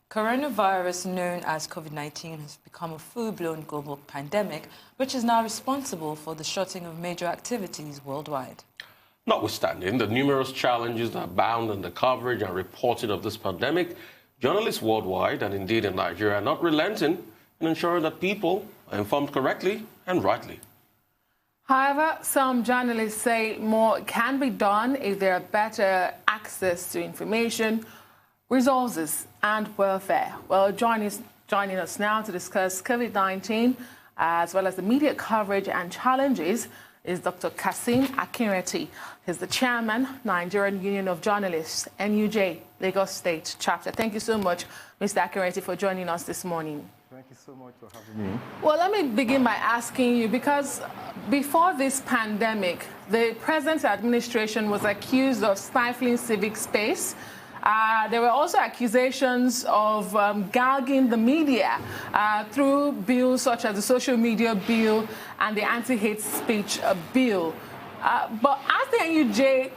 Coronavirus, known as Covid-19, has become a full-blown global pandemic, which is now responsible for the shutting of major activities worldwide. Notwithstanding the numerous challenges that abound in the coverage and reporting of this pandemic, journalists worldwide, and indeed in Nigeria, are not relenting in ensuring that people are informed correctly and rightly. However, some journalists say more can be done if there are better access to information, resources, and welfare. Well, joining us now to discuss COVID-19, as well as the media coverage and challenges, is Dr. Qasim Akinreti. He's the chairman, Nigerian Union of Journalists, NUJ, Lagos State Chapter. Thank you so much, Mr. Akinreti, for joining us this morning. Thank you so much for having me. Well, let me begin by asking you, because before this pandemic, the present administration was accused of stifling civic space. There were also accusations of gouging the media through bills such as the social media bill and the anti-hate speech bill. But as the NUJ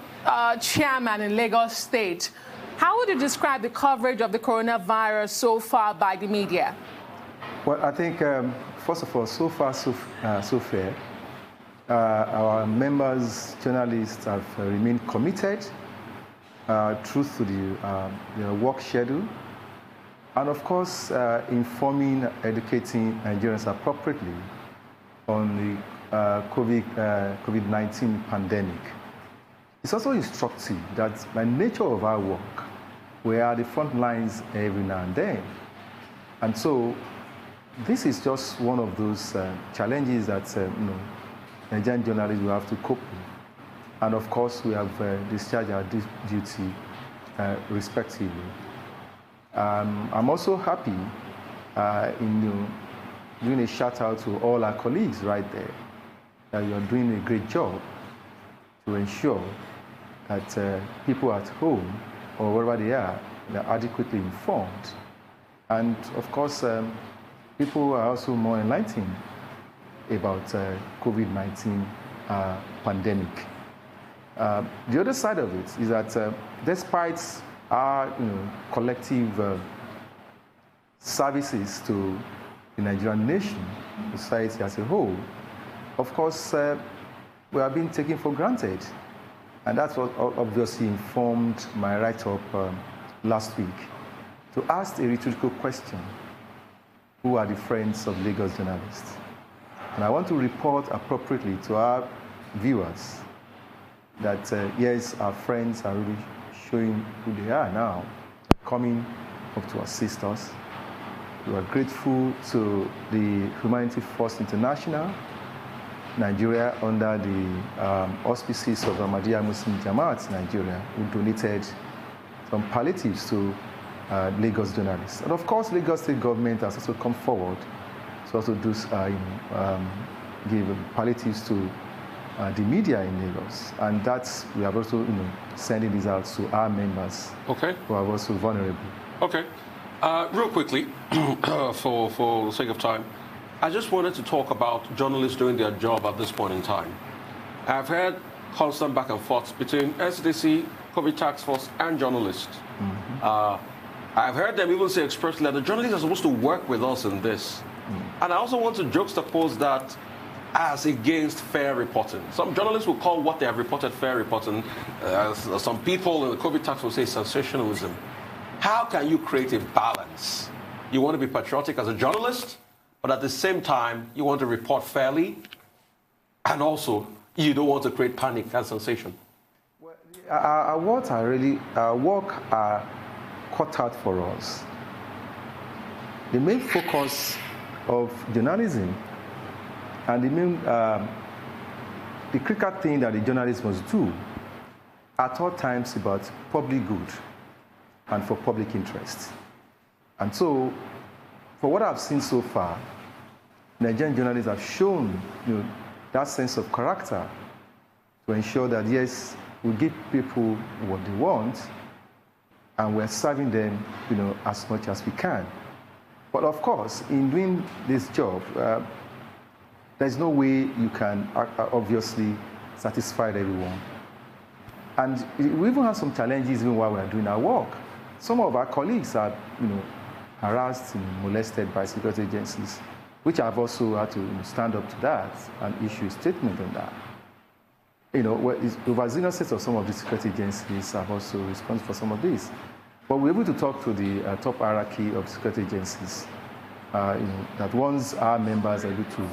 chairman in Lagos State, how would you describe the coverage of the coronavirus so far by the media? Well, I think, first of all, so far, so fair. Our members, journalists, have remained committed true to the work schedule, and of course informing, educating Nigerians appropriately on the COVID-19 pandemic. It's also instructive that by nature of our work, we are the front lines every now and then. And so this is just one of those challenges that Nigerian journalists will have to cope with. And of course, we have discharged our duty respectively. I'm also happy in doing a shout out to all our colleagues right there, that you are doing a great job to ensure that people at home or wherever they are adequately informed. And of course, people are also more enlightened about COVID-19 pandemic. The other side of it is that despite our collective services to the Nigerian nation, society as a whole, of course, we are being taken for granted. And that's what obviously informed my write-up last week, to ask a rhetorical question: who are the friends of Lagos journalists? And I want to report appropriately to our viewers that, yes, our friends are really showing who they are now, coming up to assist us. We are grateful to the Humanity First International, Nigeria, under the auspices of Ahmadiyya Muslim Jamaat Nigeria, who donated some palliatives to Lagos journalists. And of course, Lagos State government has also come forward to also do, give palliatives to the media in Lagos, and that's, we are also sending these out to our members, okay, who are also vulnerable. Okay, real quickly, for the sake of time, I just wanted to talk about journalists doing their job at this point in time. I've had constant back and forth between SDC, COVID Task Force, and journalists. I've heard them even say expressly that the journalists are supposed to work with us in this. And I also want to juxtapose that as against fair reporting. Some journalists will call what they have reported fair reporting. Some people in the COVID tax will say sensationalism. How can you create a balance? You want to be patriotic as a journalist, but at the same time, you want to report fairly, and also you don't want to create panic and sensation. Well, our work are cut out for us. The main focus of journalism and the critical thing that the journalist must do at all times about public good and for public interest. And so, for what I've seen so far, Nigerian journalists have shown that sense of character to ensure that, yes, we give people what they want, and we're serving them as much as we can. But of course, in doing this job, there's no way you can obviously satisfy everyone. And we even have some challenges even while we're doing our work. Some of our colleagues are, harassed and molested by security agencies, which I've also had to stand up to that and issue a statement on that. Overzealousness of some of the security agencies have also responded for some of this. But we're able to talk to the top hierarchy of security agencies, that once our members are able to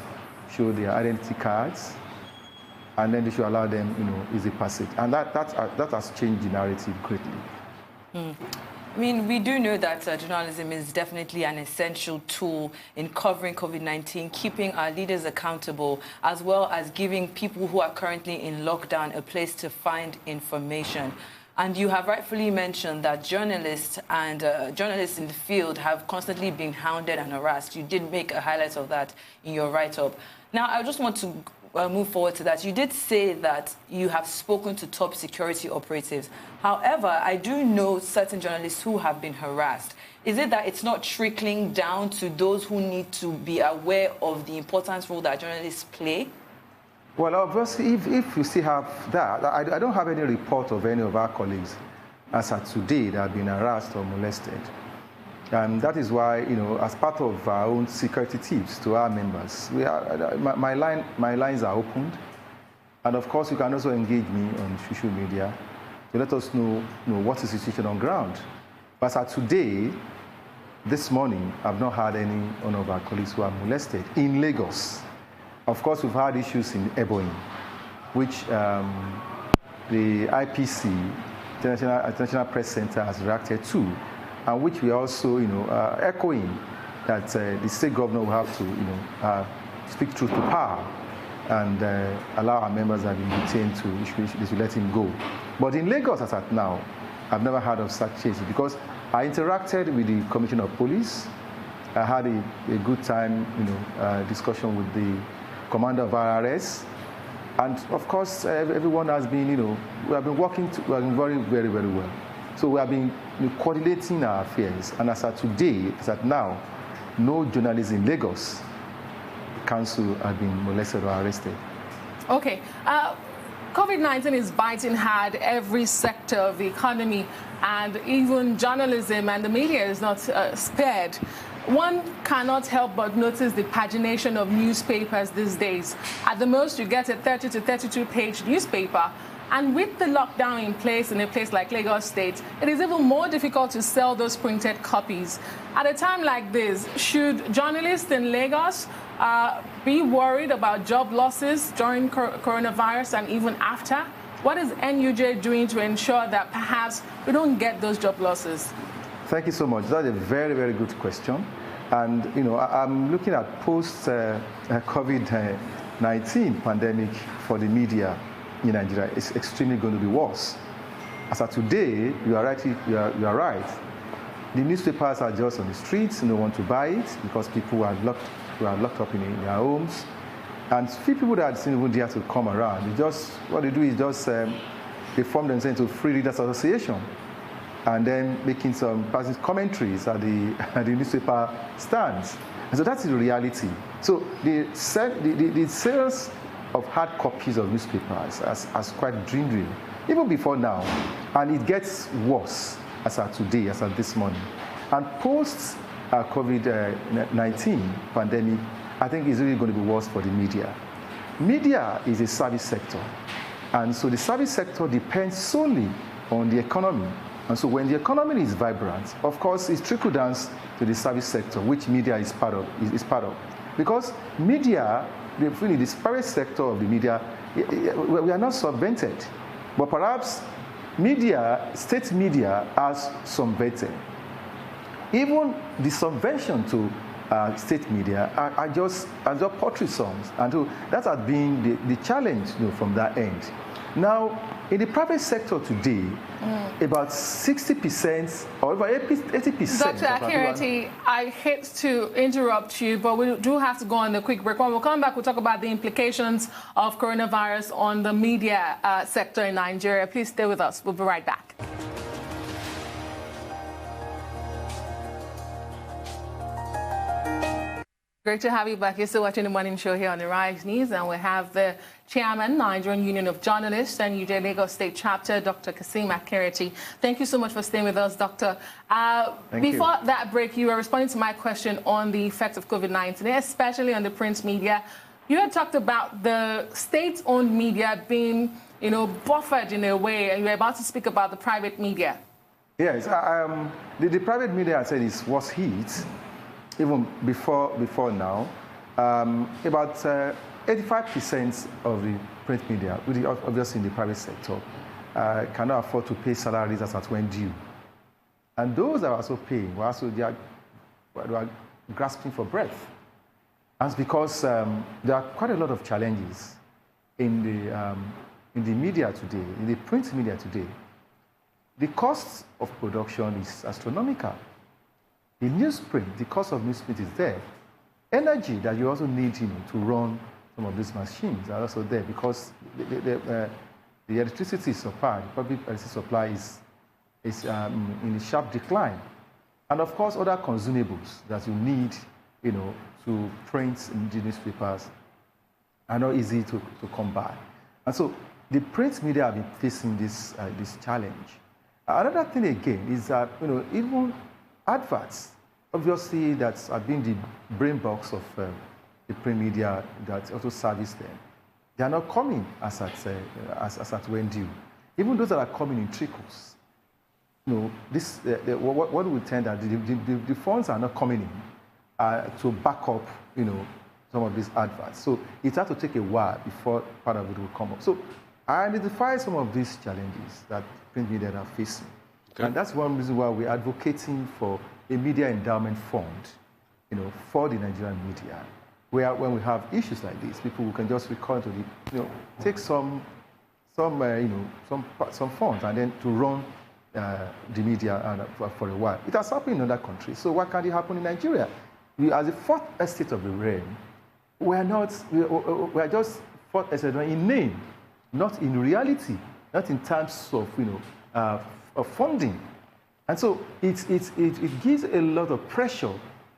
show their identity cards, and then they should allow them, easy passage. And that has changed the narrative greatly. I mean, we do know that journalism is definitely an essential tool in covering COVID-19, keeping our leaders accountable, as well as giving people who are currently in lockdown a place to find information. And you have rightfully mentioned that journalists and journalists in the field have constantly been hounded and harassed. You did make a highlight of that in your write-up. Now, I just want to move forward to that. You did say that you have spoken to top security operatives. However, I do know certain journalists who have been harassed. Is it that it's not trickling down to those who need to be aware of the important role that journalists play? Well, obviously, if you still have that, I don't have any report of any of our colleagues as of today that have been harassed or molested. And that is why, as part of our own security tips to our members, my lines are opened. And of course, you can also engage me on social media to let us know, what is the situation on ground. But as of today, this morning, I've not had any one of our colleagues who are molested in Lagos. Of course, we've had issues in Ebonyi, which the IPC, International Press Center, has reacted to, and which we also, echoing that the state governor will have to, speak truth to power and allow our members that have been detained to let him go. But in Lagos, as at now, I've never heard of such cases because I interacted with the Commissioner of Police. I had a good time, discussion with the Commander of RRS, and of course, everyone has been, we have been working very, very, very well. So we have been coordinating our affairs, and as at today, as at now, no journalists in Lagos Council have been molested or arrested. Okay. COVID-19 is biting hard every sector of the economy, and even journalism and the media is not spared. One cannot help but notice the pagination of newspapers these days. At the most, you get a 30 to 32-page newspaper. And with the lockdown in place in a place like Lagos State, it is even more difficult to sell those printed copies. At a time like this, should journalists in Lagos be worried about job losses during coronavirus and even after? What is NUJ doing to ensure that perhaps we don't get those job losses? Thank you so much. That's a very, very good question. And, I'm looking at post-COVID-19 pandemic for the media in Nigeria. It's extremely going to be worse. As of today, you are right. The newspapers are just on the streets, no one to buy it because people are locked up in their homes. And few people that didn't even dare to come around. What they do is they form themselves into Free Readers Association, and then making some commentaries at the newspaper stands. And so that's the reality. So the sales of hard copies of newspapers has quite dwindled, even before now. And it gets worse as of today, as of this morning. And post-COVID-19 pandemic, I think it's really going to be worse for the media. Media is a service sector. And so the service sector depends solely on the economy. And so when the economy is vibrant, of course, it's trickle down to the service sector, which media is part of. Because media, the private sector of the media, we are not subvented. But perhaps state media has subvented. Even the subvention to state media are just poetry songs. And so that has been the challenge from that end. Now, in the private sector today, about 60% or over 80%. Dr. Akinreti, I hate to interrupt you, but we do have to go on a quick break. When we'll come back, we'll talk about the implications of coronavirus on the media sector in Nigeria. Please stay with us. We'll be right back. Great to have you back. You're still watching the morning show here on the Rise News, and we have the Chairman, Nigerian Union of Journalists and UJ Lagos State Chapter, Dr. Qasim Akinreti. Thank you so much for staying with us, Doctor. Before that break, you were responding to my question on the effects of COVID-19, especially on the print media. You had talked about the state-owned media being, buffered in a way, and you were about to speak about the private media. Yes, the private media, I said, was hit even before now. About 85% of the print media, obviously in the private sector, cannot afford to pay salaries as at when due. And those that are also paying, they are grasping for breath. And it's because there are quite a lot of challenges in the media today, in the print media today. The cost of production is astronomical. The newsprint, the cost of newsprint is there. Energy that you also need to run some of these machines are also there because the electricity supply, the public electricity supply is in a sharp decline. And of course, other consumables that you need, to print in the newspapers are not easy to come by. And so the print media have been facing this challenge. Another thing again is that, even adverts, obviously that have been the brain box of the print media that also service them. They are not coming as at when due. Even those that are coming in trickles. What we tend that the funds are not coming in to back up, some of these adverts. So it has to take a while before part of it will come up. So I identify some of these challenges that print media are facing. Okay. And that's one reason why we're advocating for a media endowment fund, for the Nigerian media, where when we have issues like this, people who can just recur to take some funds and then to run the media for a while. It has happened in other countries, so why can't it happen in Nigeria? We, as a fourth estate of the realm, we are just fourth estate in name, not in reality, not in terms of funding. And so it gives a lot of pressure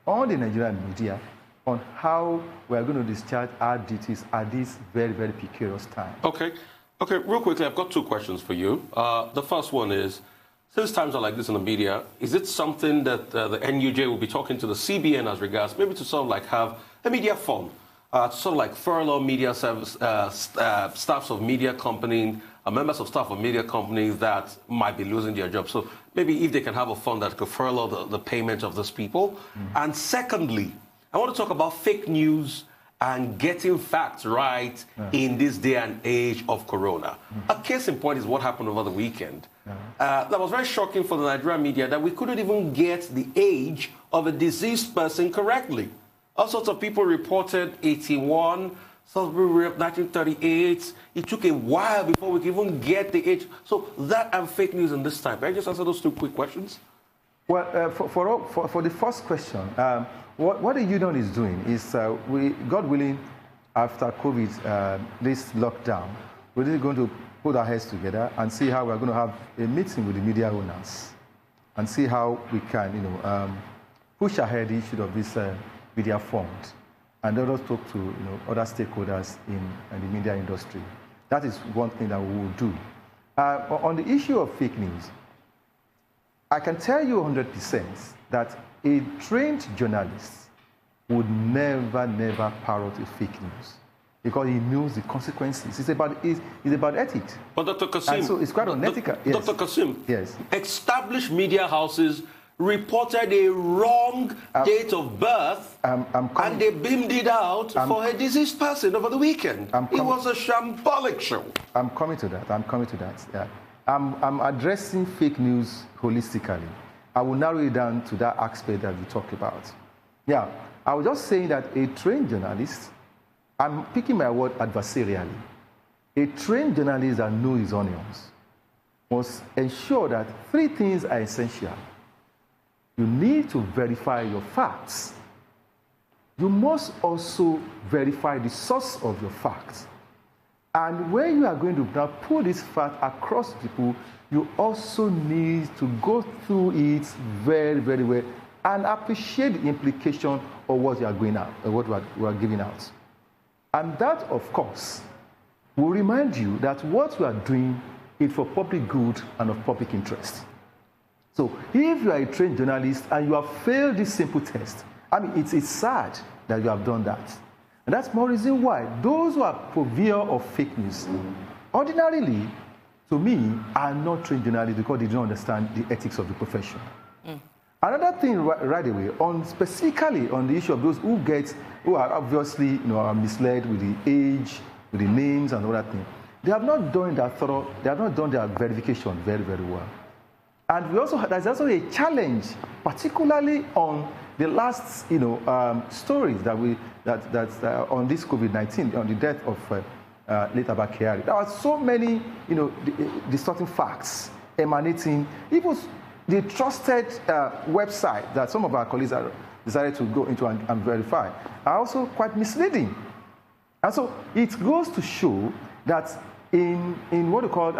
on the Nigerian media on how we are going to discharge our duties at this very, very precarious time. Okay, real quickly, I've got two questions for you. The first one is, since times are like this in the media, is it something that the NUJ will be talking to the CBN as regards, maybe to sort of like have a media fund, to sort of like furlough media service, staffs of media companies, members of staff of media companies that might be losing their jobs? So maybe if they can have a fund that could furlough the payment of these people. And secondly, I want to talk about fake news and getting facts right in this day and age of Corona. A case in point is what happened over the weekend. That was very shocking for the Nigerian media that we couldn't even get the age of a deceased person correctly. All sorts of people reported 81, some people reported 1938. It took a while before we could even get the age. So that and fake news in this time. Can I just answer those two quick questions? Well, for the first question, what the union is doing is, God willing, after COVID, this lockdown, we're really going to put our heads together and see how we're going to have a meeting with the media owners and see how we can, push ahead the issue of this media fund and then also talk to other stakeholders in the media industry. That is one thing that we will do. On the issue of fake news, I can tell you 100% that a trained journalist would never parrot a fake news because he knows the consequences. It's about ethics. But Dr. Qasim, and so it's quite unethical. Yes. Dr. Qasim, yes. Established media houses reported a wrong date of birth and they beamed it out for a deceased person over the weekend. It was a shambolic show. I'm coming to that. Yeah. I'm addressing fake news holistically. I will narrow it down to that aspect that we talked about. Yeah, I was just saying that a trained journalist, I'm picking my word adversarially, a trained journalist that knows his onions must ensure that three things are essential. You need to verify your facts. You must also verify the source of your facts. And when you are going to now put this fact across people, you also need to go through it very, very well and appreciate the implication or what you are going out, or what we are giving out. And that, of course, will remind you that what you are doing is for public good and of public interest. So if you are a trained journalist and you have failed this simple test, I mean, it's sad that you have done that. And that's more reason why those who are purveyor of fake news, ordinarily, to me, are not trained journalists because they don't understand the ethics of the profession. Another thing right away, specifically on the issue of those who are obviously are misled with the age, with the names and all that thing, they have not done their verification very, very well. And there's also a challenge, particularly on the last stories that on this COVID-19, on the death of late Abba Kyari. There are so many distorting facts emanating, even the trusted website that some of our colleagues are decided to go into and verify are also quite misleading. And so it goes to show that in what we call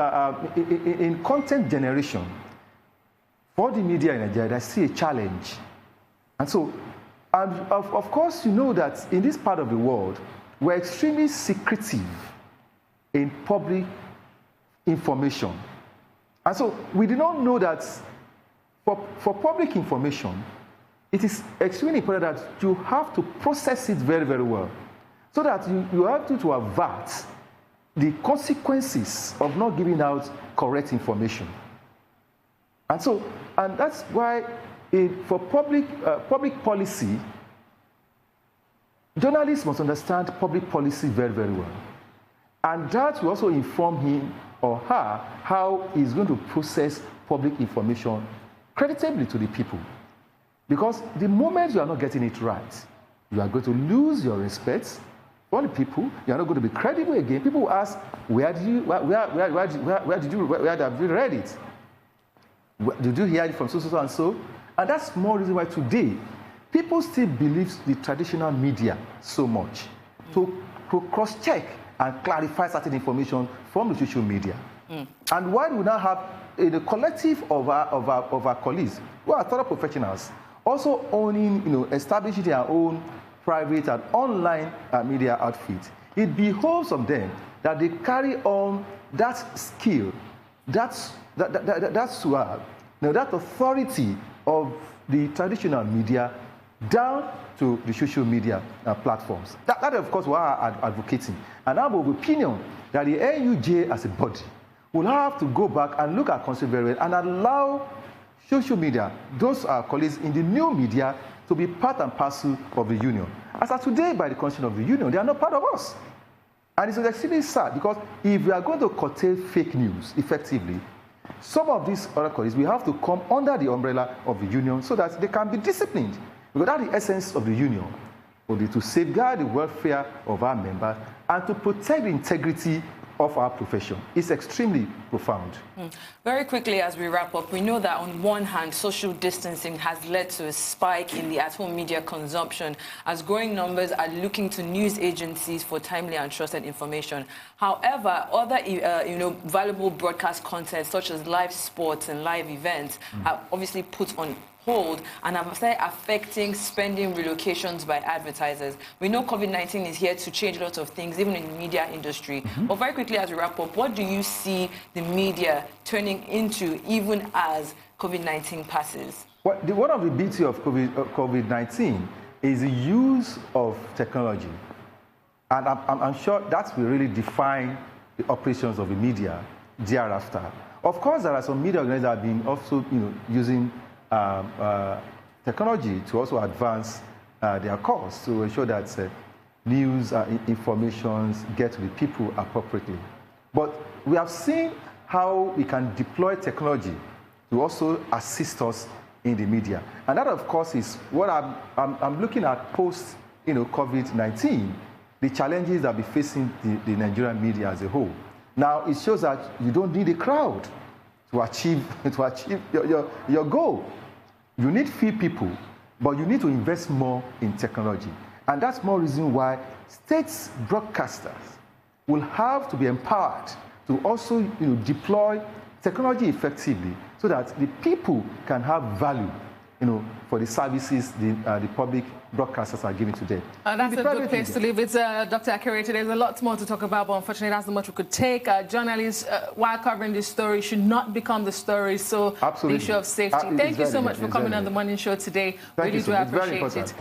in content generation for the media in Nigeria, there's still a challenge. And so, of course, you know that in this part of the world, we're extremely secretive in public information. And so we do not know that for public information, it is extremely important that you have to process it very, very well, so that you have to avert the consequences of not giving out correct information. And that's why for public policy, journalists must understand public policy very, very well. And that will also inform him or her how he's going to process public information creditably to the people. Because the moment you are not getting it right, you are going to lose your respect for the people. You are not going to be credible again. People will ask, where have you read it? Did you hear it from so and so? And that's more reason why today people still believe the traditional media so much to cross-check and clarify certain information from the social media. And why we now have a collective of our colleagues who are thorough professionals also owning, establishing their own private and online media outfit. It behoves on them that they carry on that skill, that swag, that authority of the traditional media down to the social media platforms. That of course, we are advocating. And I'm of opinion that the NUJ as a body will have to go back and look at concept very well and allow social media, those are colleagues in the new media, to be part and parcel of the union. As of today, by the constitution of the union, they are not part of us. And it's extremely sad because if we are going to curtail fake news effectively, some of these other colleagues will have to come under the umbrella of the union so that they can be disciplined. Because that's the essence of the union, will be to safeguard the welfare of our members and to protect the integrity of our profession. It's extremely profound. Very quickly, as we wrap up, we know that on one hand, social distancing has led to a spike in the at-home media consumption as growing numbers are looking to news agencies for timely and trusted information. However, other valuable broadcast content such as live sports and live events are obviously put on hold and have started affecting spending relocations by advertisers. We know COVID-19 is here to change a lot of things, even in the media industry. But very quickly, as we wrap up, what do you see the media turning into even as COVID-19 passes? Well, one of the beauty of COVID-19 is the use of technology. And I'm sure that will really define the operations of the media thereafter. Of course, there are some media organizations that have been also using technology to also advance their cause to ensure that news and information get to the people appropriately. But we have seen how we can deploy technology to also assist us in the media. And that, of course, is what I'm looking at post COVID-19, the challenges that be facing the Nigerian media as a whole. Now, it shows that you don't need a crowd to achieve your goal. You need few people, but you need to invest more in technology. And that's more reason why states broadcasters will have to be empowered to also deploy technology effectively so that the people can have value for the services the public broadcasters are giving to them. That's a good place to leave it. Dr. Akinreti, there's a lot more to talk about, but unfortunately that's the much we could take. Journalists, while covering this story, should not become the story. So absolutely. The issue of safety. Thank you so much for coming on the morning show today. Thank you so much. Really do appreciate it.